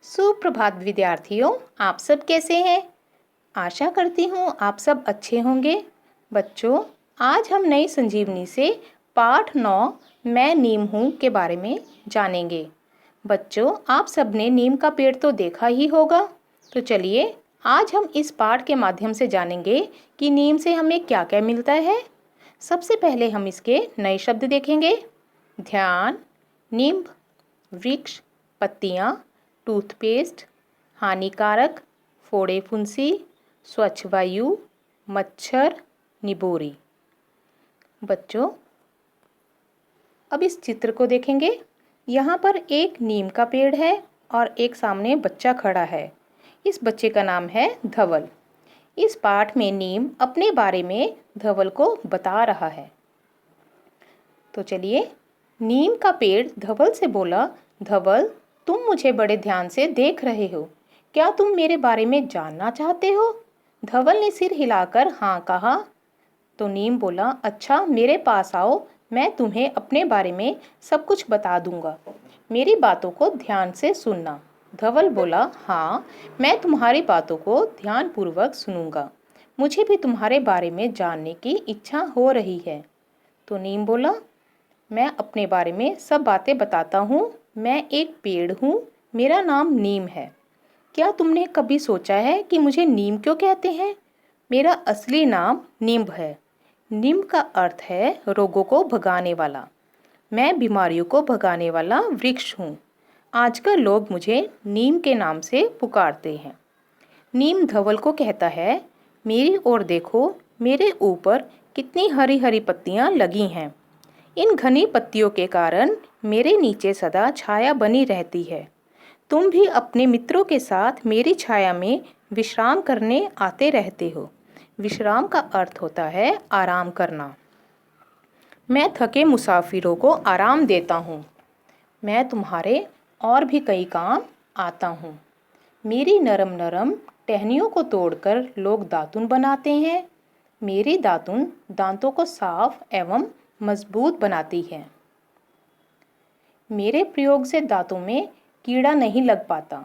सुप्रभात विद्यार्थियों, आप सब कैसे हैं? आशा करती हूँ आप सब अच्छे होंगे। बच्चों, आज हम नई संजीवनी से पाठ 9 मैं नीम हूँ के बारे में जानेंगे। बच्चों, आप सबने नीम का पेड़ तो देखा ही होगा। तो चलिए आज हम इस पाठ के माध्यम से जानेंगे कि नीम से हमें क्या क्या मिलता है। सबसे पहले हम इसके नए शब्द देखेंगे। ध्यान, नींब, वृक्ष, पत्तियाँ, टूथपेस्ट, हानिकारक, फोड़े फुंसी, स्वच्छ वायु, मच्छर, निबोरी। बच्चों, अब इस चित्र को देखेंगे। यहाँ पर एक नीम का पेड़ है और एक सामने बच्चा खड़ा है। इस बच्चे का नाम है धवल। इस पाठ में नीम अपने बारे में धवल को बता रहा है। तो चलिए, नीम का पेड़ धवल से बोला, धवल, तुम मुझे बड़े ध्यान से देख रहे हो, क्या तुम मेरे बारे में जानना चाहते हो? धवल ने सिर हिलाकर हाँ कहा। तो नीम बोला, अच्छा मेरे पास आओ, मैं तुम्हें अपने बारे में सब कुछ बता दूंगा, मेरी बातों को ध्यान से सुनना। धवल बोला, हाँ, मैं तुम्हारी बातों को ध्यानपूर्वक सुनूंगा, मुझे भी तुम्हारे बारे में जानने की इच्छा हो रही है। तो नीम बोला, मैं अपने बारे में सब बातें बताता हूँ। मैं एक पेड़ हूँ, मेरा नाम नीम है। क्या तुमने कभी सोचा है कि मुझे नीम क्यों कहते हैं? मेरा असली नाम नींब है। नीम का अर्थ है रोगों को भगाने वाला। मैं बीमारियों को भगाने वाला वृक्ष हूँ। आजकल लोग मुझे नीम के नाम से पुकारते हैं। नीम धवल को कहता है, मेरी ओर देखो, मेरे ऊपर कितनी हरी हरी पत्तियाँ लगी हैं। इन घनी पत्तियों के कारण मेरे नीचे सदा छाया बनी रहती है। तुम भी अपने मित्रों के साथ मेरी छाया में विश्राम करने आते रहते हो। विश्राम का अर्थ होता है आराम करना। मैं थके मुसाफिरों को आराम देता हूँ। मैं तुम्हारे और भी कई काम आता हूँ। मेरी नरम नरम टहनियों को तोड़कर लोग दातुन बनाते हैं। मेरी दातुन दांतों को साफ एवं मजबूत बनाती है। मेरे प्रयोग से दांतों में कीड़ा नहीं लग पाता।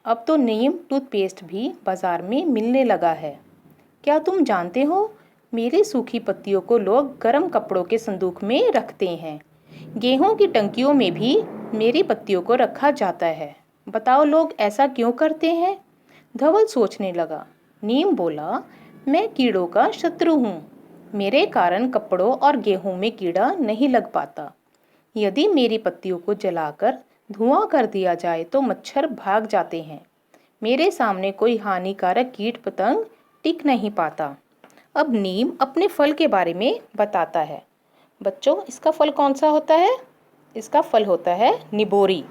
अब तो नीम टूथपेस्ट भी बाजार में मिलने लगा है। क्या तुम जानते हो, मेरी सूखी पत्तियों को लोग गर्म कपड़ों के संदूक में रखते हैं। गेहूं की टंकियों में भी मेरी पत्तियों को रखा जाता है। बताओ लोग ऐसा क्यों करते हैं? धवल सोचने लगा। नीम बोला, मैं कीड़ों का शत्रु हूँ। मेरे कारण कपड़ों और गेहूं में कीड़ा नहीं लग पाता। यदि मेरी पत्तियों को जलाकर धुआं कर दिया जाए तो मच्छर भाग जाते हैं। मेरे सामने कोई हानिकारक कीट पतंग टिक नहीं पाता। अब नीम अपने फल के बारे में बताता है। बच्चों, इसका फल कौन सा होता है? इसका फल होता है निबोरी।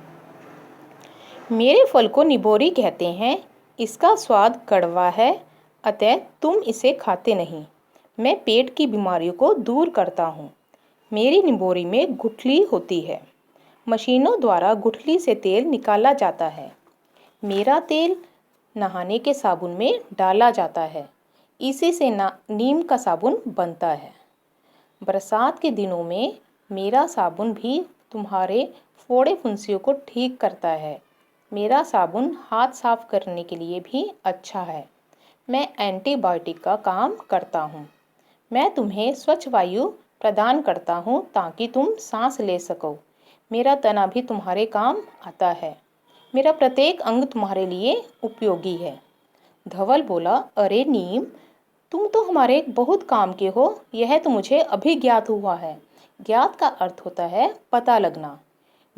मेरे फल को निबोरी कहते हैं। इसका स्वाद कड़वा है, अतः तुम इसे खाते नहीं। मैं पेट की बीमारियों को दूर करता हूँ। मेरी निबोरी में गुठली होती है। मशीनों द्वारा गुठली से तेल निकाला जाता है। मेरा तेल नहाने के साबुन में डाला जाता है। इसी से नीम का साबुन बनता है। बरसात के दिनों में मेरा साबुन भी तुम्हारे फोड़े फुंसियों को ठीक करता है। मेरा साबुन हाथ साफ करने के लिए भी अच्छा है। मैं एंटीबायोटिक का काम करता हूँ। मैं तुम्हें स्वच्छ वायु प्रदान करता हूँ ताकि तुम सांस ले सको। मेरा तना भी तुम्हारे काम आता है। मेरा प्रत्येक अंग तुम्हारे लिए उपयोगी है। धवल बोला, अरे नीम, तुम तो हमारे बहुत काम के हो। यह तो मुझे अभी ज्ञात हुआ है। ज्ञात का अर्थ होता है पता लगना।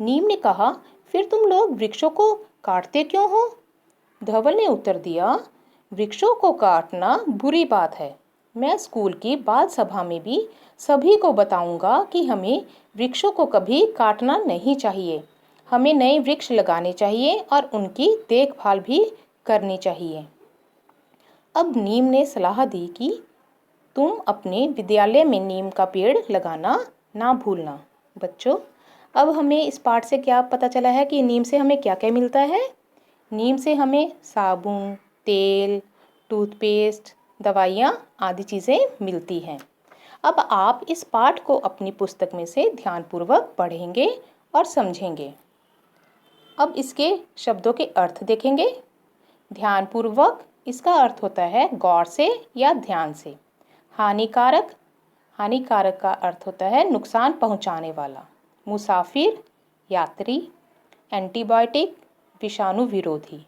नीम ने कहा, फिर तुम लोग वृक्षों को काटते क्यों हो? धवल ने उत्तर दिया, वृक्षों को काटना बुरी बात है। मैं स्कूल की बाल सभा में भी सभी को बताऊंगा कि हमें वृक्षों को कभी काटना नहीं चाहिए। हमें नए वृक्ष लगाने चाहिए और उनकी देखभाल भी करनी चाहिए। अब नीम ने सलाह दी कि तुम अपने विद्यालय में नीम का पेड़ लगाना ना भूलना। बच्चों, अब हमें इस पाठ से क्या पता चला है कि नीम से हमें क्या क्या मिलता है? नीम से हमें साबुन, तेल, टूथपेस्ट, दवाइयाँ आदि चीज़ें मिलती हैं। अब आप इस पाठ को अपनी पुस्तक में से ध्यानपूर्वक पढ़ेंगे और समझेंगे। अब इसके शब्दों के अर्थ देखेंगे। ध्यानपूर्वक इसका अर्थ होता है गौर से या ध्यान से। हानिकारक, हानिकारक का अर्थ होता है नुकसान पहुंचाने वाला। मुसाफिर, यात्री। एंटीबायोटिक, विषाणु विरोधी।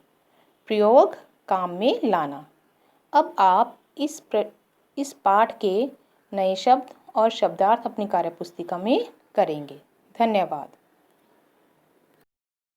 प्रयोग, काम में लाना। अब आप इस पाठ के नए शब्द और शब्दार्थ अपनी कार्यपुस्तिका में करेंगे। धन्यवाद।